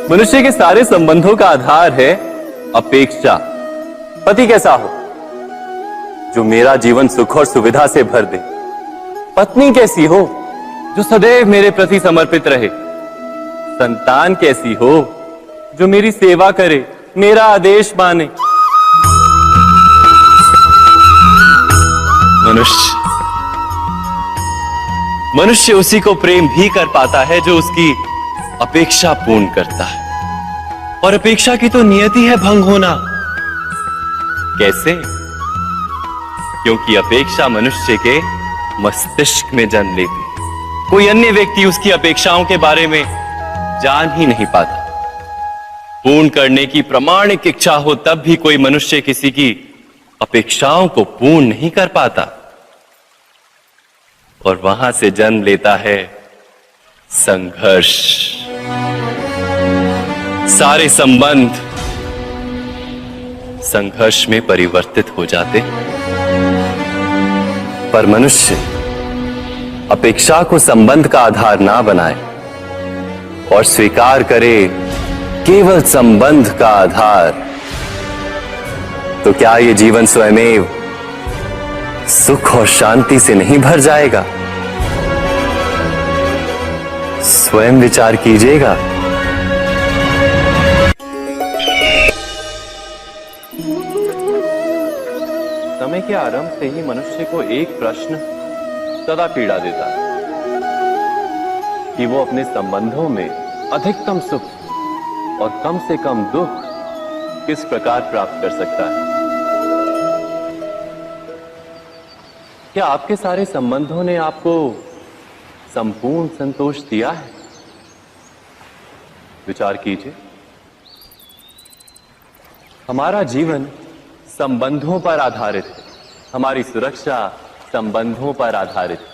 मनुष्य के सारे संबंधों का आधार है अपेक्षा। पति कैसा हो जो मेरा जीवन सुख और सुविधा से भर दे। पत्नी कैसी हो जो सदैव मेरे प्रति समर्पित रहे। संतान कैसी हो जो मेरी सेवा करे, मेरा आदेश माने। मनुष्य उसी को प्रेम भी कर पाता है जो उसकी अपेक्षा पूर्ण करता है। और अपेक्षा की तो नियति है भंग होना। कैसे? क्योंकि अपेक्षा मनुष्य के मस्तिष्क में जन्म लेती है। कोई अन्य व्यक्ति उसकी अपेक्षाओं के बारे में जान ही नहीं पाता। पूर्ण करने की प्रामाणिक इच्छा हो तब भी कोई मनुष्य किसी की अपेक्षाओं को पूर्ण नहीं कर पाता। और वहां से जन्म लेता है संघर्ष। सारे संबंध संघर्ष में परिवर्तित हो जाते। पर मनुष्य अपेक्षा को संबंध का आधार ना बनाए और स्वीकार करे केवल संबंध का आधार, तो क्या ये जीवन स्वयमेव सुख और शांति से नहीं भर जाएगा? स्वयं विचार कीजिएगा। समय के आरंभ से ही मनुष्य को एक प्रश्न सदा पीड़ा देता है कि वो अपने संबंधों में अधिकतम सुख और कम से कम दुख किस प्रकार प्राप्त कर सकता है। क्या आपके सारे संबंधों ने आपको संपूर्ण संतोष दिया है? विचार कीजिए। हमारा जीवन संबंधों पर आधारित है। हमारी सुरक्षा संबंधों पर आधारित है।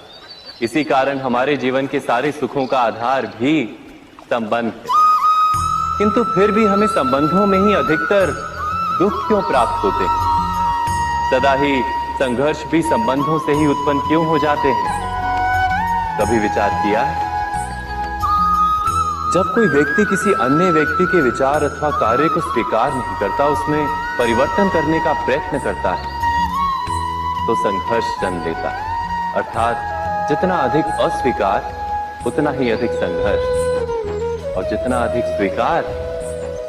इसी कारण हमारे जीवन के सारे सुखों का आधार भी संबंध है। किंतु फिर भी हमें संबंधों में ही अधिकतर दुख क्यों प्राप्त होते हैं? सदा ही संघर्ष भी संबंधों से ही उत्पन्न क्यों हो जाते हैं? कभी विचार किया है? जब कोई व्यक्ति किसी अन्य व्यक्ति के विचार अथवा कार्य को स्वीकार नहीं करता, उसमें परिवर्तन करने का प्रयत्न करता है, तो संघर्ष जन्म लेता है। अर्थात जितना अधिक अस्वीकार उतना ही अधिक संघर्ष, और जितना अधिक स्वीकार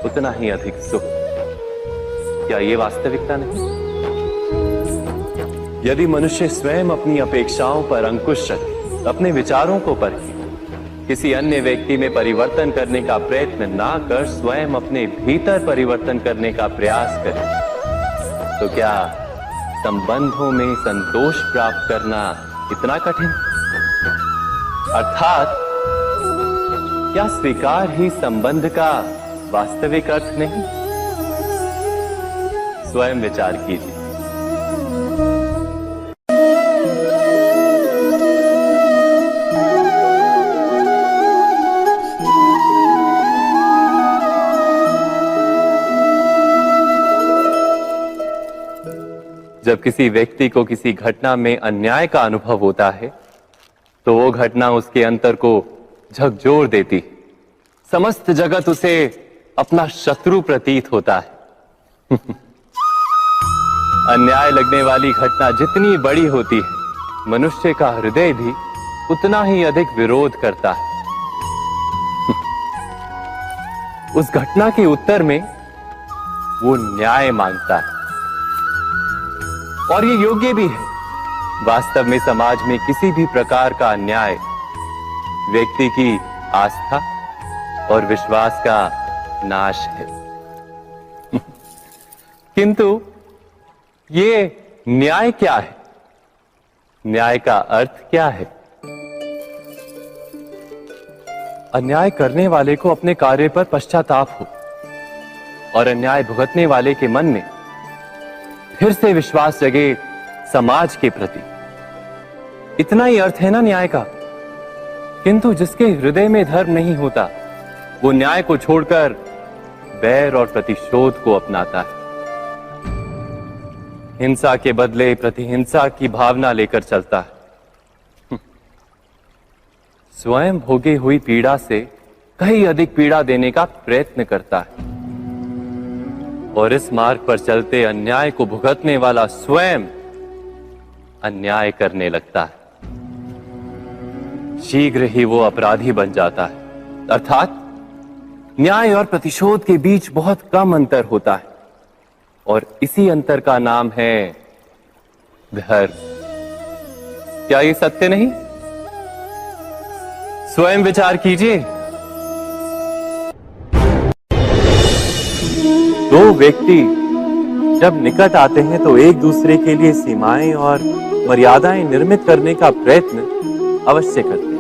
उतना ही अधिक सुख। क्या ये वास्तविकता नहीं? यदि मनुष्य स्वयं अपनी अपेक्षाओं पर अंकुश रखे, अपने विचारों को परखे, किसी अन्य व्यक्ति में परिवर्तन करने का प्रयत्न ना कर स्वयं अपने भीतर परिवर्तन करने का प्रयास करे, तो क्या संबंधों में संतोष प्राप्त करना इतना कठिन? अर्थात क्या स्वीकार ही संबंध का वास्तविक अर्थ नहीं? स्वयं विचार कीजिए। जब किसी व्यक्ति को किसी घटना में अन्याय का अनुभव होता है, तो वो घटना उसके अंतर को झकझोर देती। समस्त जगत उसे अपना शत्रु प्रतीत होता है। अन्याय लगने वाली घटना जितनी बड़ी होती है, मनुष्य का हृदय भी उतना ही अधिक विरोध करता है। उस घटना के उत्तर में वो न्याय मांगता है, और ये योग्य भी है। वास्तव में समाज में किसी भी प्रकार का अन्याय व्यक्ति की आस्था और विश्वास का नाश है। किंतु ये न्याय क्या है? न्याय का अर्थ क्या है? अन्याय करने वाले को अपने कार्य पर पश्चाताप हो और अन्याय भुगतने वाले के मन में फिर से विश्वास जगे समाज के प्रति। इतना ही अर्थ है ना न्याय का। किंतु जिसके हृदय में धर्म नहीं होता, वो न्याय को छोड़कर बैर और प्रतिशोध को अपनाता है। हिंसा के बदले प्रतिहिंसा की भावना लेकर चलता है। स्वयं भोगी हुई पीड़ा से कहीं अधिक पीड़ा देने का प्रयत्न करता है, और इस मार्ग पर चलते अन्याय को भुगतने वाला स्वयं अन्याय करने लगता है। शीघ्र ही वो अपराधी बन जाता है, अर्थात न्याय और प्रतिशोध के बीच बहुत कम अंतर होता है, और इसी अंतर का नाम है धर्म। क्या ये सत्य नहीं? स्वयं विचार कीजिए। दो व्यक्ति जब निकट आते हैं तो एक दूसरे के लिए सीमाएं और मर्यादाएं निर्मित करने का प्रयत्न अवश्य करते हैं।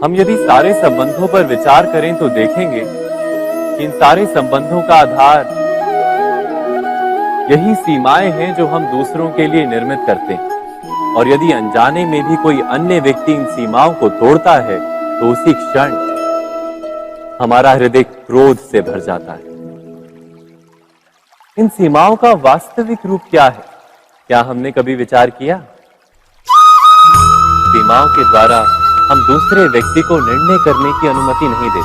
हम यदि सारे संबंधों पर विचार करें तो देखेंगे कि इन सारे संबंधों का आधार यही सीमाएं हैं जो हम दूसरों के लिए निर्मित करते हैं, और यदि अनजाने में भी कोई अन्य व्यक्ति इन सीमाओं को तोड़ता है तो उसी क्षण हमारा हृदय क्रोध से भर जाता है। इन सीमाओं का वास्तविक रूप क्या है? क्या हमने कभी विचार किया? सीमाओं के द्वारा हम दूसरे व्यक्ति को निर्णय करने की अनुमति नहीं देते,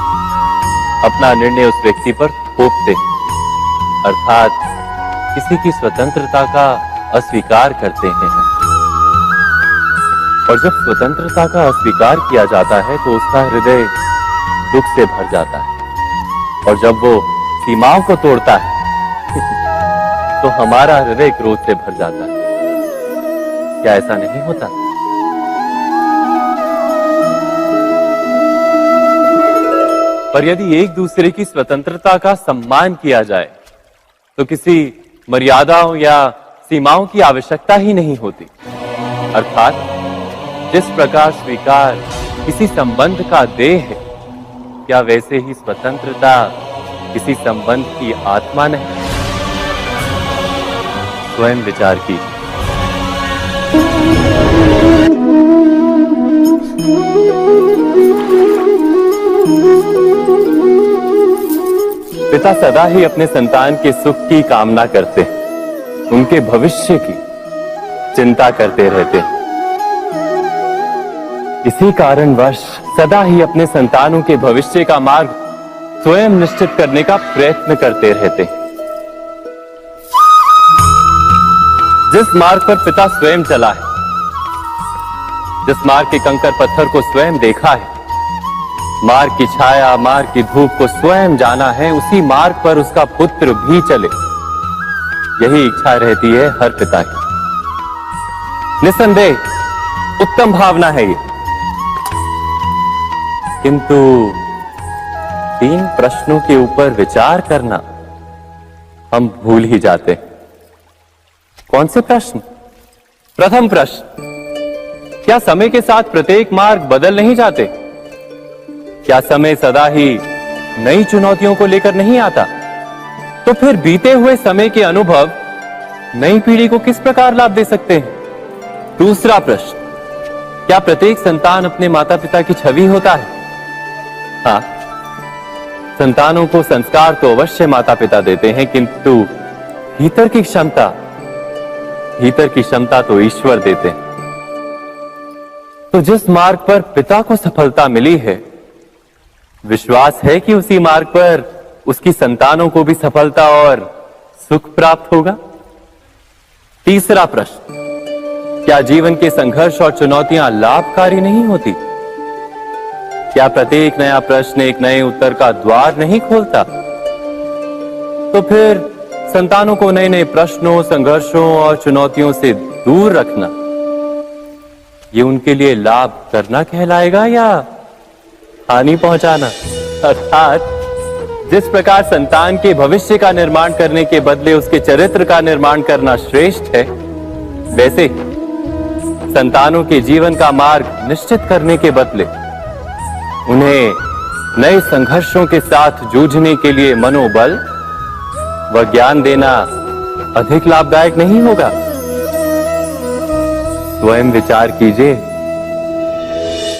अपना निर्णय उस व्यक्ति पर थोपते, अर्थात किसी की स्वतंत्रता का अस्वीकार करते हैं। और जब स्वतंत्रता का अस्वीकार किया जाता है तो उसका हृदय दुख से भर जाता है, और जब वो सीमाओं को तोड़ता है तो हमारा हृदय क्रोध से भर जाता है। क्या ऐसा नहीं होता? पर यदि एक दूसरे की स्वतंत्रता का सम्मान किया जाए तो किसी मर्यादाओं या सीमाओं की आवश्यकता ही नहीं होती, अर्थात जिस प्रकार स्वीकार किसी संबंध का देह है, क्या वैसे ही स्वतंत्रता किसी संबंध की आत्मा नहीं? स्वयं विचार कीजिए। पिता सदा ही अपने संतान के सुख की कामना करते हैं, उनके भविष्य की चिंता करते रहते हैं। इसी कारणवश सदा ही अपने संतानों के भविष्य का मार्ग स्वयं निश्चित करने का प्रयत्न करते रहते हैं। जिस मार्ग पर पिता स्वयं चला है, जिस मार्ग के कंकर पत्थर को स्वयं देखा है, मार्ग की छाया, मार्ग की धूप को स्वयं जाना है, उसी मार्ग पर उसका पुत्र भी चले, यही इच्छा रहती है हर पिता की। निस्संदेह उत्तम भावना है ये, किंतु 3 प्रश्नों के ऊपर विचार करना हम भूल ही जाते हैं। कौन से प्रश्न? प्रथम प्रश्न, क्या समय के साथ प्रत्येक मार्ग बदल नहीं जाते? क्या समय सदा ही नई चुनौतियों को लेकर नहीं आता? तो फिर बीते हुए समय के अनुभव नई पीढ़ी को किस प्रकार लाभ दे सकते हैं? दूसरा प्रश्न, क्या प्रत्येक संतान अपने माता पिता की छवि होता है? हाँ, संतानों को संस्कार तो अवश्य माता पिता देते हैं, किंतु भीतर की क्षमता तो ईश्वर देते हैं। तो जिस मार्ग पर पिता को सफलता मिली है, विश्वास है कि उसी मार्ग पर उसकी संतानों को भी सफलता और सुख प्राप्त होगा। तीसरा प्रश्न, क्या जीवन के संघर्ष और चुनौतियां लाभकारी नहीं होती? क्या प्रत्येक नया प्रश्न एक नए उत्तर का द्वार नहीं खोलता? तो फिर संतानों को नए नए प्रश्नों, संघर्षों और चुनौतियों से दूर रखना, ये उनके लिए लाभ करना कहलाएगा या हानि पहुंचाना? अर्थात जिस प्रकार संतान के भविष्य का निर्माण करने के बदले उसके चरित्र का निर्माण करना श्रेष्ठ है, वैसे संतानों के जीवन का मार्ग निश्चित करने के बदले उन्हें नए संघर्षों के साथ जूझने के लिए मनोबल व ज्ञान देना अधिक लाभदायक नहीं होगा? स्वयं विचार कीजिए।